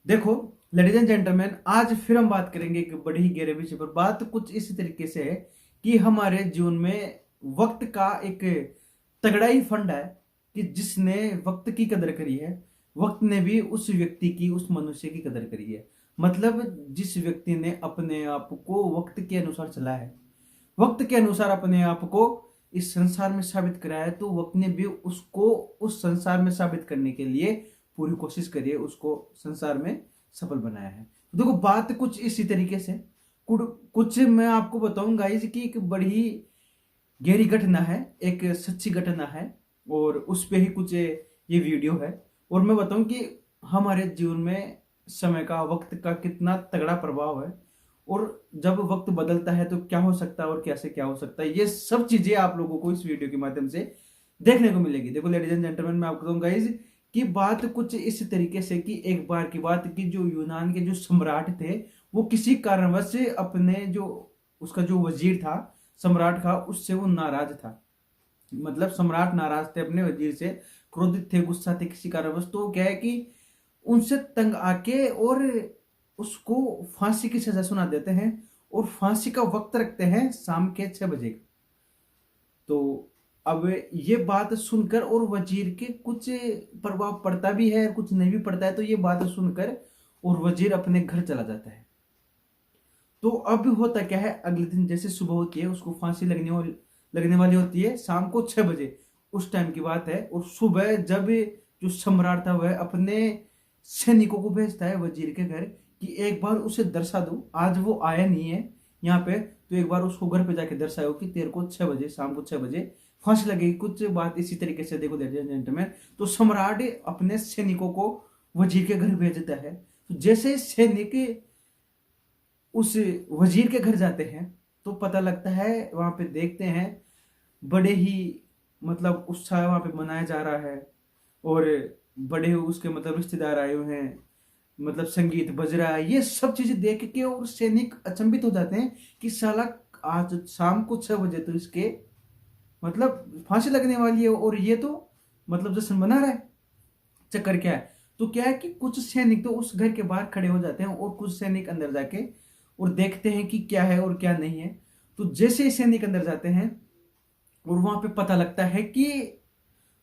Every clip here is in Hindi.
देखो लेडीज एंड जेंटलमैन, आज फिर हम बात करेंगे एक बड़ी ही गहरे विषय पर। बात कुछ इसी तरीके से है कि हमारे जीवन में वक्त का एक तगड़ा ही फंड है कि जिसने वक्त की कदर करी है, वक्त ने भी उस व्यक्ति की, उस मनुष्य की कदर करी है। मतलब जिस व्यक्ति ने अपने आप को वक्त के अनुसार चला है, वक्त के अनुसार अपने आप को इस संसार में साबित कराया है, तो वक्त ने भी उसको उस संसार में साबित करने के लिए पूरी कोशिश करी है, उसको संसार में सफल बनाया है। तो देखो बात कुछ इसी तरीके से कुछ मैं आपको बताऊंगा गाइस कि एक बड़ी गहरी घटना है, एक सच्ची घटना है, और उस पे ही कुछ ये वीडियो है। और मैं बताऊं कि हमारे जीवन में समय का, वक्त का कितना तगड़ा प्रभाव है, और जब वक्त बदलता है तो क्या हो सकता है और कैसे क्या हो सकता है, ये सब चीजें आप लोगों को इस वीडियो के माध्यम से देखने को मिलेगी। देखो लेडीज एंड जेंटलमैन, मैं आपको कहूंगा गाइस कि बात कुछ इस तरीके से कि एक बार की बात कि जो यूनान के जो सम्राट थे, वो किसी कारणवश से अपने जो उसका जो वजीर था, सम्राट का, उससे वो नाराज था। मतलब सम्राट नाराज थे अपने वजीर से, क्रोधित थे, गुस्सा थे किसी कारणवश। तो क्या है कि उनसे तंग आके और उसको फांसी की सजा सुना देते हैं, और फांसी का वक्त रखते हैं शाम के 6 बजे का। तो अब ये बात सुनकर और वजीर के कुछ प्रभाव पड़ता भी है, कुछ नहीं भी पड़ता है। तो ये बात सुनकर और वजीर अपने घर चला जाता है। तो अब होता क्या है, अगले दिन जैसे सुबह होती है, उसको फांसी लगने वाली होती है शाम को 6 बजे, उस टाइम की बात है। और सुबह जब जो सम्राट था वह अपने सैनिकों को भेजता है वजीर के घर कि एक बार उसे दर्शा दो, आज वो आया नहीं है यहाँ पे, तो एक बार उसको घर पे जाके दर्शाओ कि तेरे को 6 बजे, शाम को 6 बजे फांसी लगेगी। कुछ बात इसी तरीके से देखो जेंटलमैन। तो सम्राट अपने सैनिकों को वजीर के घर भेजता है। तो जैसे सैनिक उस वजीर के घर जाते हैं तो पता लगता है, वहां पे देखते हैं बड़े ही मतलब उत्साह वहां पे मनाया जा रहा है, और बड़े उसके मतलब रिश्तेदार आए हुए हैं, मतलब संगीत बज रहा है। ये सब चीजें देख के और सैनिक अचंभित हो जाते हैं कि साला आज शाम को 6 बजे तो इसके मतलब फांसी लगने वाली है, और ये तो मतलब जश्न मना रहा है। चक्कर क्या है, तो क्या है कि कुछ सैनिक तो उस घर के बाहर खड़े हो जाते हैं, और कुछ सैनिक अंदर जाके और देखते हैं कि क्या है और क्या नहीं है। तो जैसे ही सैनिक अंदर जाते हैं, और वहां पे पता लगता है कि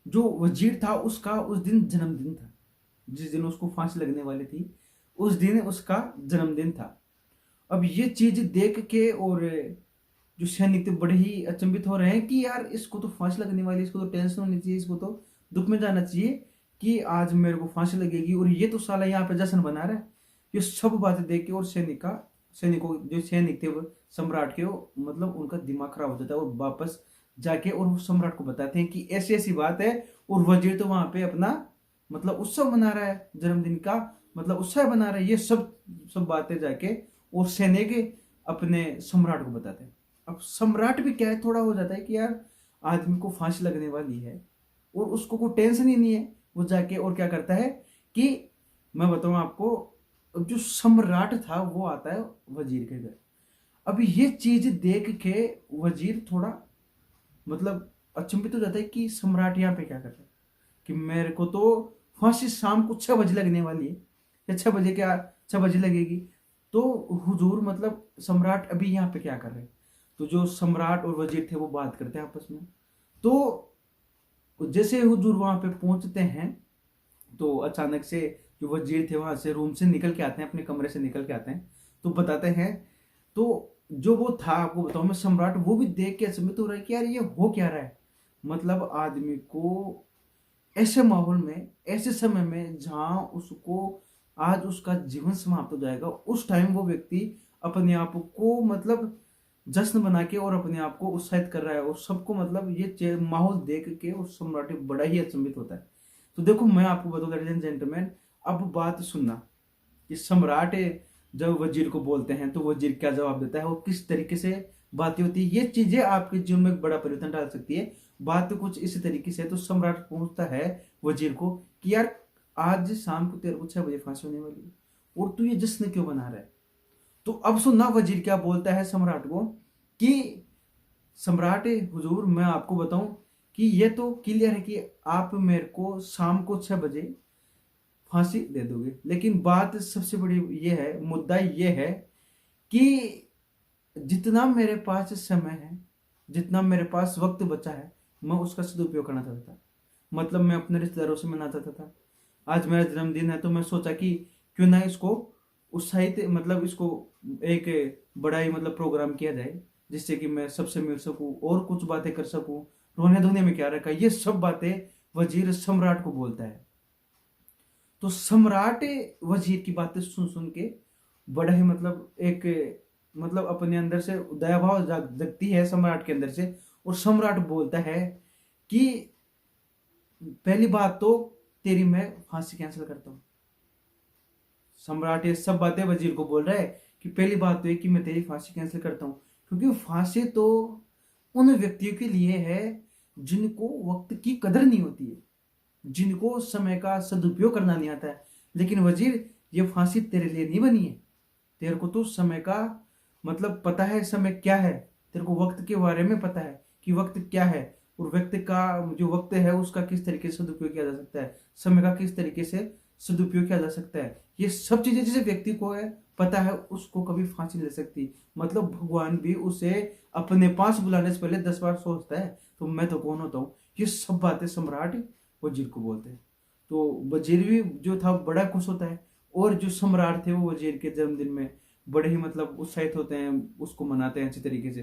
जो वजीर था उसका उस दिन जन्मदिन था। जिस दिन उसको फांसी लगने वाली थी, उस दिन उसका जन्मदिन था। अब ये चीज देख के और जो सैनिक थे बड़े ही अचंभित हो रहे हैं कि यार इसको तो फांसी लगने वाली, इसको तो टेंशन होनी चाहिए, इसको तो दुख में जाना चाहिए कि आज मेरे को फांसी लगेगी, और ये तो साला यहाँ पे जश्न बना रहा है। ये सब बातें देख के और सैनिकों जो सैनिक थे वो सम्राट के, वो मतलब उनका दिमाग खराब हो जाता है, और वापस जाके और वो सम्राट को बताते हैं कि ऐसी ऐसी बात है। और वजीर तो वहां पे अपना मतलब उत्सव मना रहा है, जन्मदिन का मतलब उत्सव बना रहा है। ये सब सब बातें जाके और सैनिक अपने सम्राट को बताते हैं। अब सम्राट भी क्या है, थोड़ा हो जाता है कि यार आदमी को फांसी लगने वाली है और उसको कोई टेंशन ही नहीं है। वो जाके और क्या करता है कि मैं बताऊं आपको, जो सम्राट था वो आता है वजीर के घर। अब ये चीज देख के वजीर थोड़ा मतलब अचंभित हो जाता है कि सम्राट यहाँ पे क्या कर रहा है, कि मेरे को तो फांसी शाम को 6 बजे लगने वाली है, या 6 बजे क्या, 6 बजे लगेगी, तो हुजूर मतलब सम्राट अभी यहाँ पे क्या कर रहे हैं। तो जो सम्राट और वजीर थे वो बात करते हैं आपस में। तो जैसे हुजूर वहां पे पहुंचते हैं, तो अचानक से जो वजीर थे वहां से रूम से निकल के आते हैं, अपने कमरे से निकल के आते हैं। तो बताते हैं, तो जो वो था आपको बताऊं मैं, सम्राट, वो भी देख के अचंभित हो रहा है कि यार ये हो क्या रहा है। मतलब आदमी को ऐसे माहौल में, ऐसे समय में जहां उसको आज उसका जीवन समाप्त हो जाएगा, उस टाइम वो व्यक्ति अपने आप को मतलब जश्न बना के और अपने आप को उत्साहित कर रहा है, और सबको मतलब ये माहौल देख के और सम्राट बड़ा ही अचंभित होता है। तो देखो मैं आपको बताऊं लेडीज एंड जेंटलमैन, अब बात सुनना कि सम्राट जब वजीर को बोलते हैं तो वजीर क्या जवाब देता है, और किस तरीके से बातें होती है। ये चीजें आपके जीवन में एक बड़ा परिवर्तन डाल सकती है। बात तो कुछ इसी तरीके से, तो सम्राट पूछता है वजीर को कि यार आज शाम को तेरे को 6 बजे फांसी होने वाली है, और तू ये जश्न क्यों बना रहा है। तो अब सुनना वजीर क्या बोलता है सम्राट को कि सम्राट हुजूर, मैं आपको बताऊं कि ये तो क्लियर है कि आप मेरे को शाम को 6 बजे फांसी दे दोगे। लेकिन बात सबसे बड़ी ये है, मुद्दा ये है कि जितना मेरे पास समय है, जितना मेरे पास वक्त बचा है, मैं उसका सदुपयोग करना चाहता था। मतलब मैं अपने रिश्तेदारों से मिलना चाहता था। आज मेरा जन्मदिन है तो मैं सोचा कि क्यों ना इसको उत्साहित, मतलब इसको एक बड़ा ही मतलब प्रोग्राम किया जाए, जिससे कि मैं सबसे मिल सकूं और कुछ बातें कर सकूं। रोने धोने में क्या रखा, ये सब बातें वजीर सम्राट को बोलता है। तो सम्राट वजीर की बातें सुन सुन के बड़ा ही मतलब एक मतलब अपने अंदर से दया भाव जगती है सम्राट के अंदर से। और सम्राट बोलता है कि पहली बात तो तेरी मैं फांसी कैंसिल करता हूं। सम्राट ये सब बातें वजीर को बोल रहा है कि पहली बात तो है कि मैं तेरी फांसी कैंसिल करता हूं, क्योंकि फांसी तो उन व्यक्तियों के लिए है जिनको वक्त की कदर नहीं होती है, जिनको समय का सदुपयोग करना नहीं आता है। लेकिन वजीर, ये फांसी तेरे लिए नहीं बनी है। तेरे को तो समय का मतलब पता है, समय क्या है, तेरे को वक्त के बारे में पता है कि वक्त क्या है, और व्यक्ति का जो वक्त है उसका किस तरीके से सदुपयोग किया जा सकता है, समय का किस तरीके से सदुपयोग किया जा सकता है। ये सब चीजें जिसे व्यक्ति को है पता है, उसको कभी फांसी नहीं ले सकती। मतलब भगवान भी उसे अपने पास बुलाने से पहले 10 बार सोचता है, तो मैं तो कौन होता हूँ। ये सब बातें सम्राट वजीर को बोलते हैं। तो वजीर भी जो था बड़ा खुश होता है, और जो सम्राट थे वो वजीर के जन्मदिन में बड़े ही मतलब उत्साहित होते हैं, उसको मनाते हैं अच्छी तरीके से।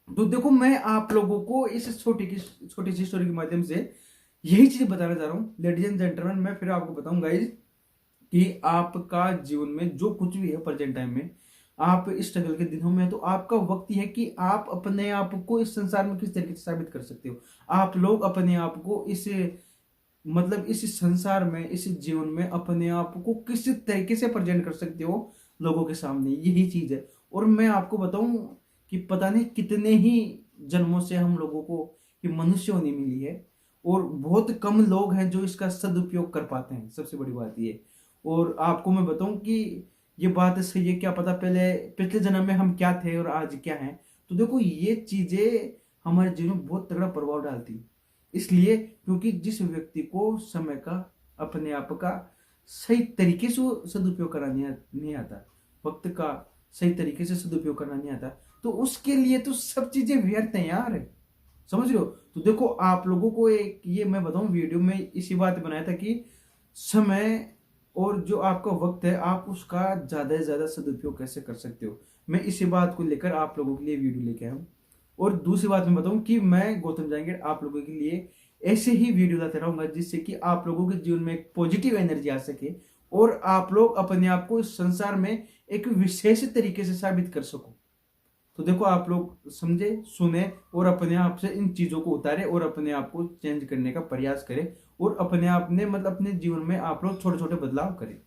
तो देखो, मैं आप लोगों को इस छोटी सी स्टोरी के माध्यम से यही चीज बताना चाह रहा हूँ लेडीज एंड जेंटलमैन। मैं फिर आपको बताऊं गाइज कि आपका जीवन में जो कुछ भी है प्रेजेंट टाइम में, आप स्ट्रगल के दिनों में, तो आपका वक्त ही है कि आप अपने आप को इस संसार में किस तरीके से साबित कर सकते हो। आप लोग अपने आप को इस मतलब इस संसार में, इस जीवन में अपने आप को किस तरीके से प्रेजेंट कर सकते हो लोगों के सामने, यही चीज है। और मैं आपको बताऊं कि पता नहीं कितने ही जन्मों से हम लोगों को ये मनुष्य होनी मिली है, और बहुत कम लोग हैं जो इसका सदुपयोग कर पाते हैं। सबसे बड़ी बात ये। और आपको मैं बताऊं कि ये बात सही है, क्या पता पहले पिछले जन्म में हम क्या थे और आज क्या हैं। तो देखो, ये चीजें हमारे जीवन में बहुत तगड़ा प्रभाव डालती है। इसलिए क्योंकि जिस व्यक्ति को समय का, अपने आप का सही तरीके से सदुपयोग करना नहीं आता, वक्त का सही तरीके से सदुपयोग करना नहीं आता, तो उसके लिए तो सब चीजें व्यर्थ हैं यार। समझ रहे हो। तो देखो, आप लोगों को एक ये मैं बताऊं, वीडियो में इसी बात बनाया था कि समय और जो आपका वक्त है, आप उसका ज्यादा से ज्यादा सदुपयोग कैसे कर सकते हो। मैं इसी बात को लेकर आप लोगों के लिए वीडियो लेके आया हूं। और दूसरी बात मैं बताऊं कि मैं गौतम जहांगीर आप लोगों के लिए ऐसे ही वीडियो लाते रहूंगा, जिससे कि आप लोगों के जीवन में एक पॉजिटिव एनर्जी आ सके, और आप लोग अपने आप को इस संसार में एक विशेष तरीके से साबित कर सको। तो देखो, आप लोग समझे, सुने, और अपने आप से इन चीजों को उतारे, और अपने आप को चेंज करने का प्रयास करें, और अपने आप ने मतलब अपने जीवन में आप लोग छोटे छोटे बदलाव करें।